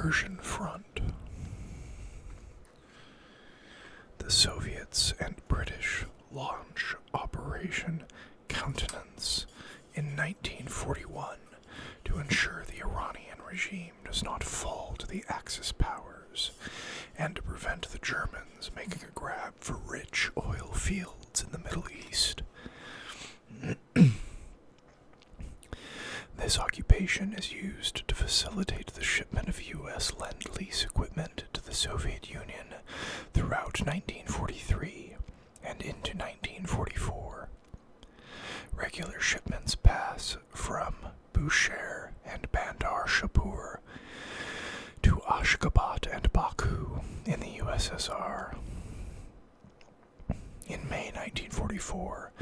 Persian front. The Soviets and British launch Operation Countenance in 1941 to ensure the Iranian regime does not fall to the Axis powers and to prevent the Germans making a grab for rich oil fields in the Middle East. This occupation is used to facilitate the shipment of U.S. Lend-Lease equipment to the Soviet Union throughout 1943 and into 1944. Regular shipments pass from Bushehr and Bandar Shapur to Ashgabat and Baku in the USSR. In May 1944,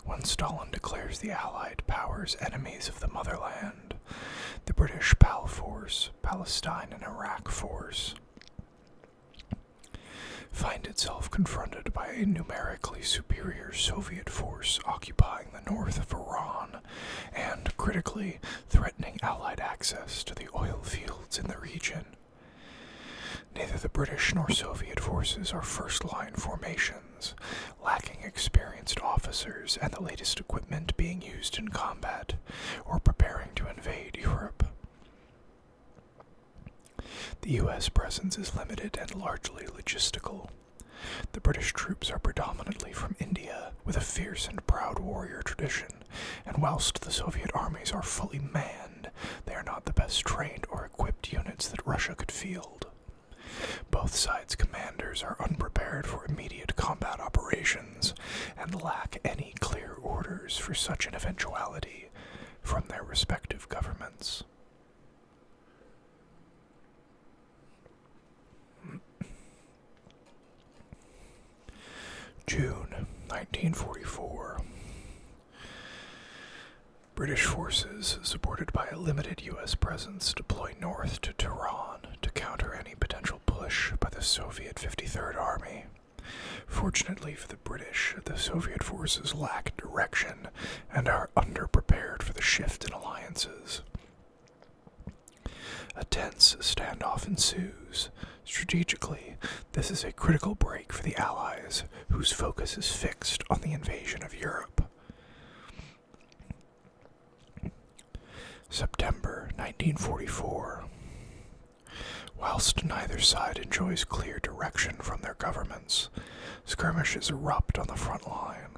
when Stalin declares the Allied powers enemies of the motherland, the British PAL Force, Palestine and Iraq Force, find itself confronted by a numerically superior Soviet force occupying the north of Iran and, critically, threatening Allied access to the oil fields in the region. Neither the British nor Soviet forces are first-line formations, lacking experienced officers and the latest equipment being used in combat or preparing to invade Europe. The U.S. presence is limited and largely logistical. The British troops are predominantly from India, with a fierce and proud warrior tradition, and whilst the Soviet armies are fully manned, they are not the best trained or equipped units that Russia could field. Both sides' commanders are unprepared for immediate combat operations and lack any clear orders for such an eventuality from their respective governments. June 1944. British forces, supported by a limited U.S. presence, deploy north to Tehran to counter any potential push by the Soviet 53rd Army. Fortunately for the British, the Soviet forces lack direction and are underprepared for the shift in alliances. A tense standoff ensues. Strategically, this is a critical break for the Allies, whose focus is fixed on the invasion of Europe. September 1944. Whilst neither side enjoys clear direction from their governments, skirmishes erupt on the front line.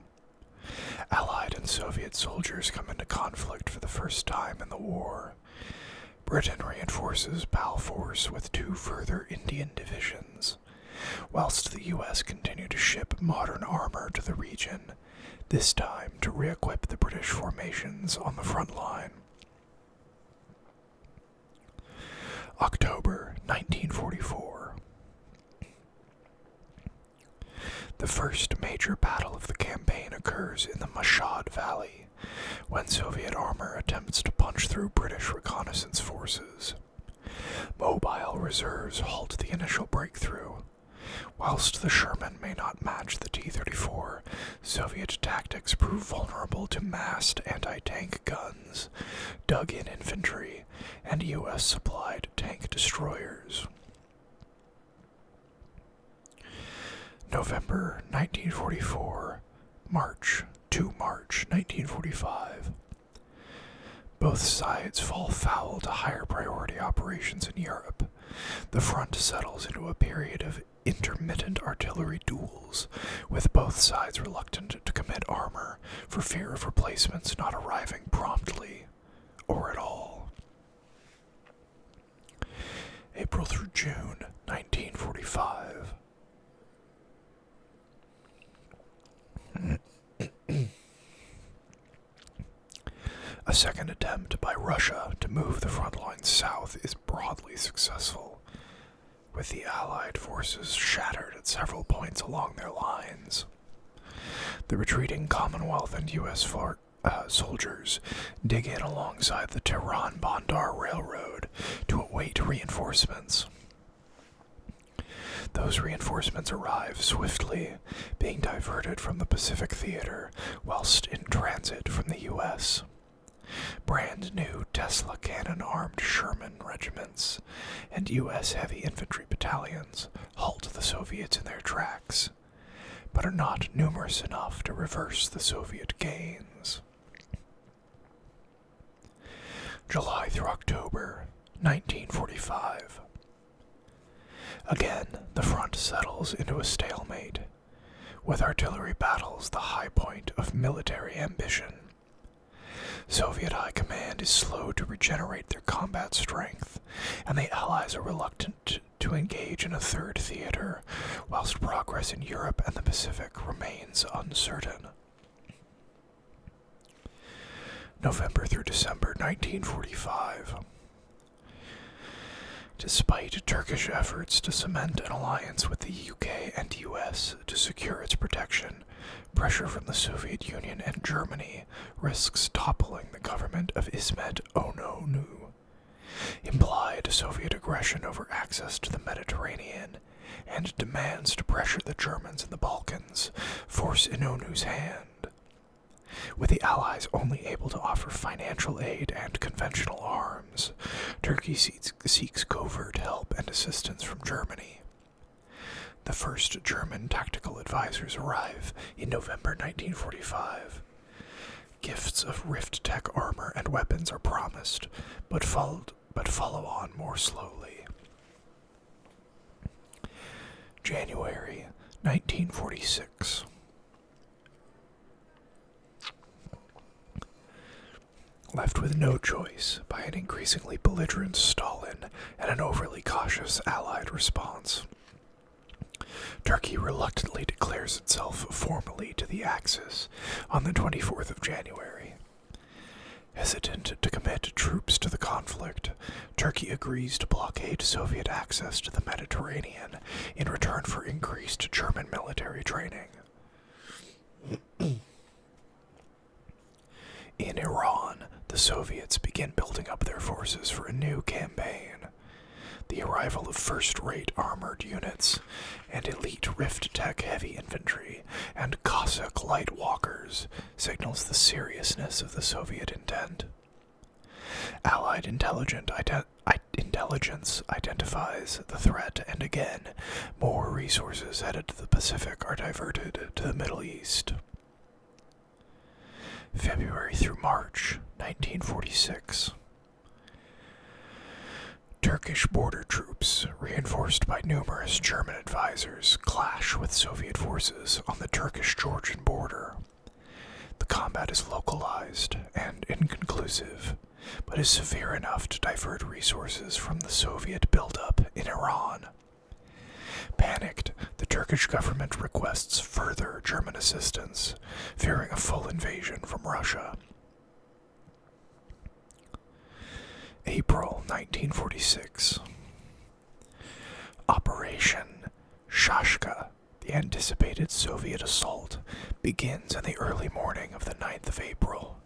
Allied and Soviet soldiers come into conflict for the first time in the war. Britain reinforces PAL Force with 2 further Indian divisions, whilst the U.S. continue to ship modern armor to the region, this time to re-equip the British formations on the front line. October 1944. The first major battle of the campaign occurs in the Mashhad Valley, when Soviet armor attempts to punch through British reconnaissance forces. Mobile reserves halt the initial breakthrough. Whilst the Sherman may not match the T-34, Soviet tactics prove vulnerable to massed anti-tank guns, dug-in infantry, and U.S.-supplied tank destroyers. November 1944, March 1945. Both sides fall foul to higher priority operations in Europe. The front settles into a period of intermittent artillery duels, with both sides reluctant to commit armor for fear of replacements not arriving promptly or at all. April through June 1945. A second attempt by Russia to move the front line south is broadly successful, with the Allied forces shattered at several points along their lines. The retreating Commonwealth and U.S. soldiers dig in alongside the Tehran-Bandar Railroad to await reinforcements. Those reinforcements arrive swiftly, being diverted from the Pacific Theater whilst in transit from the U.S. brand new Tesla cannon-armed Sherman regiments and U.S. heavy infantry battalions halt the Soviets in their tracks, but are not numerous enough to reverse the Soviet gains. July through October 1945. Again, the front settles into a stalemate, with artillery battles the high point of military ambition. Soviet High Command is slow to regenerate their combat strength, and the Allies are reluctant to engage in a third theater, whilst progress in Europe and the Pacific remains uncertain. November through December 1945. Despite Turkish efforts to cement an alliance with the UK and US to secure its protection, pressure from the Soviet Union and Germany risks toppling the government of İsmet İnönü, implied Soviet aggression over access to the Mediterranean, and demands to pressure the Germans in the Balkans force İnönü's hand. With the Allies only able to offer financial aid and conventional arms, Turkey seeks covert help and assistance from Germany. The first German tactical advisors arrive in November 1945. Gifts of Rift Tech armor and weapons are promised, but follow on more slowly. January 1946. Left with no choice by an increasingly belligerent Stalin and an overly cautious Allied response, Turkey reluctantly declares itself formally to the Axis on the 24th of January. Hesitant to commit troops to the conflict, Turkey agrees to blockade Soviet access to the Mediterranean in return for increased German military training. In Iran, the Soviets begin building up their forces for a new campaign. The arrival of first-rate armored units and elite Rift Tech heavy infantry and Cossack light walkers signals the seriousness of the Soviet intent. Allied intelligence identifies the threat, and again, more resources headed to the Pacific are diverted to the Middle East. February through March 1946. Turkish border troops, reinforced by numerous German advisors, clash with Soviet forces on the Turkish-Georgian border. The combat is localized and inconclusive, but is severe enough to divert resources from the Soviet buildup in Iran. Panicked, the Turkish government requests further German assistance, fearing a full invasion from Russia. April 1946. Operation Shashka, the anticipated Soviet assault, begins in the early morning of the 9th of April.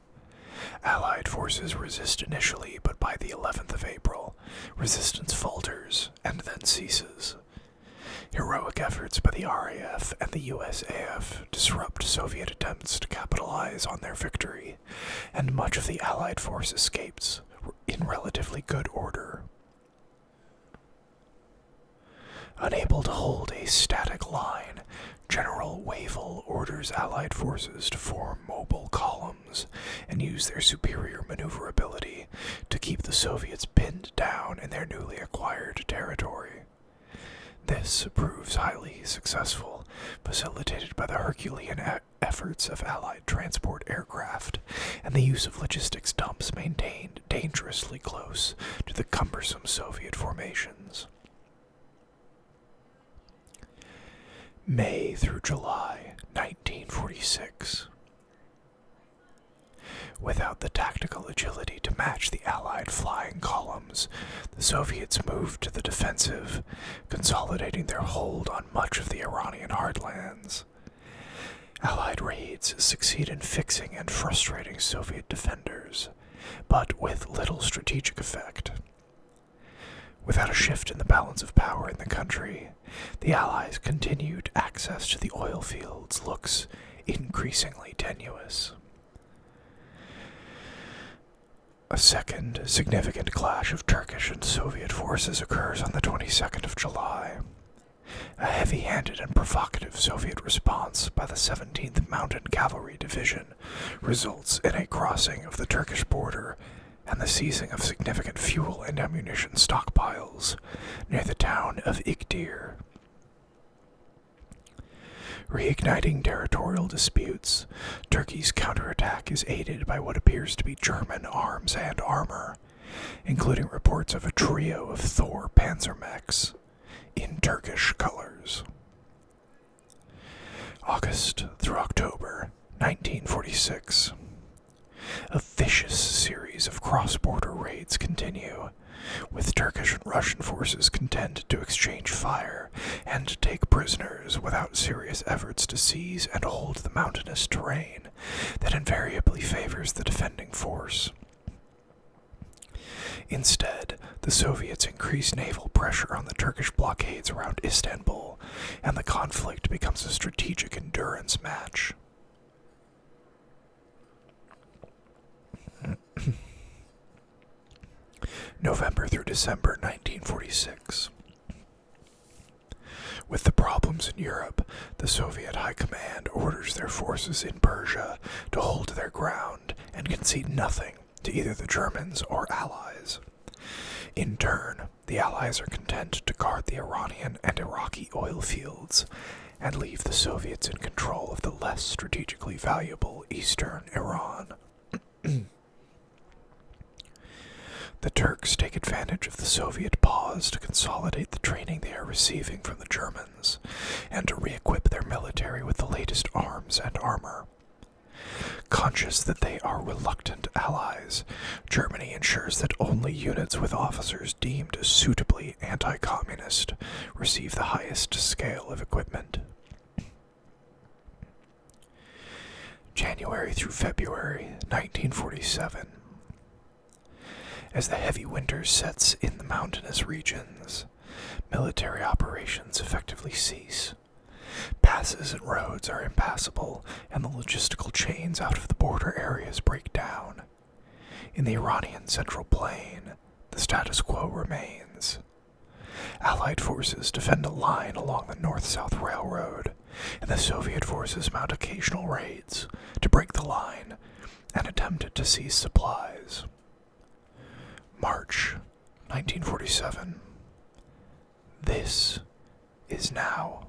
Allied forces resist initially, but by the 11th of April, resistance falters and then ceases. Heroic efforts by the RAF and the USAF disrupt Soviet attempts to capitalize on their victory, and much of the Allied force escapes in relatively good order. Unable to hold a static line, General Wavell orders Allied forces to form mobile columns and use their superior maneuverability to keep the Soviets pinned down in their newly acquired territory. This proves highly successful, facilitated by the Herculean efforts of Allied transport aircraft and the use of logistics dumps maintained dangerously close to the cumbersome Soviet formations. May through July 1946. Without the tactical agility to match the Allied flying columns, the Soviets moved to the defensive, consolidating their hold on much of the Iranian heartlands. Allied raids succeed in fixing and frustrating Soviet defenders, but with little strategic effect. Without a shift in the balance of power in the country, the Allies' continued access to the oil fields looks increasingly tenuous. A second significant clash of Turkish and Soviet forces occurs on the 22nd of July. A heavy-handed and provocative Soviet response by the 17th Mountain Cavalry Division results in a crossing of the Turkish border and the seizing of significant fuel and ammunition stockpiles near the town of Ikdir. Reigniting territorial disputes, Turkey's counterattack is aided by what appears to be German arms and armor, including reports of a trio of Thor Panzermechs in Turkish colors. August through October 1946. A vicious series of cross-border raids continue, with Turkish and Russian forces content to exchange fire and take prisoners without serious efforts to seize and hold the mountainous terrain that invariably favors the defending force. Instead, the Soviets increase naval pressure on the Turkish blockades around Istanbul, and the conflict becomes a strategic endurance match. November through December 1946. With the problems in Europe, the Soviet High Command orders their forces in Persia to hold their ground and concede nothing to either the Germans or Allies. In turn, the Allies are content to guard the Iranian and Iraqi oil fields and leave the Soviets in control of the less strategically valuable eastern Iran. The Turks take advantage of the Soviet pause to consolidate the training they are receiving from the Germans and to re-equip their military with the latest arms and armor. Conscious that they are reluctant allies, Germany ensures that only units with officers deemed suitably anti-communist receive the highest scale of equipment. January through February 1947. As the heavy winter sets in the mountainous regions, military operations effectively cease. Passes and roads are impassable, and the logistical chains out of the border areas break down. In the Iranian Central Plain, the status quo remains. Allied forces defend a line along the North-South Railroad, and the Soviet forces mount occasional raids to break the line and attempt to seize supplies. March 1947. This is now.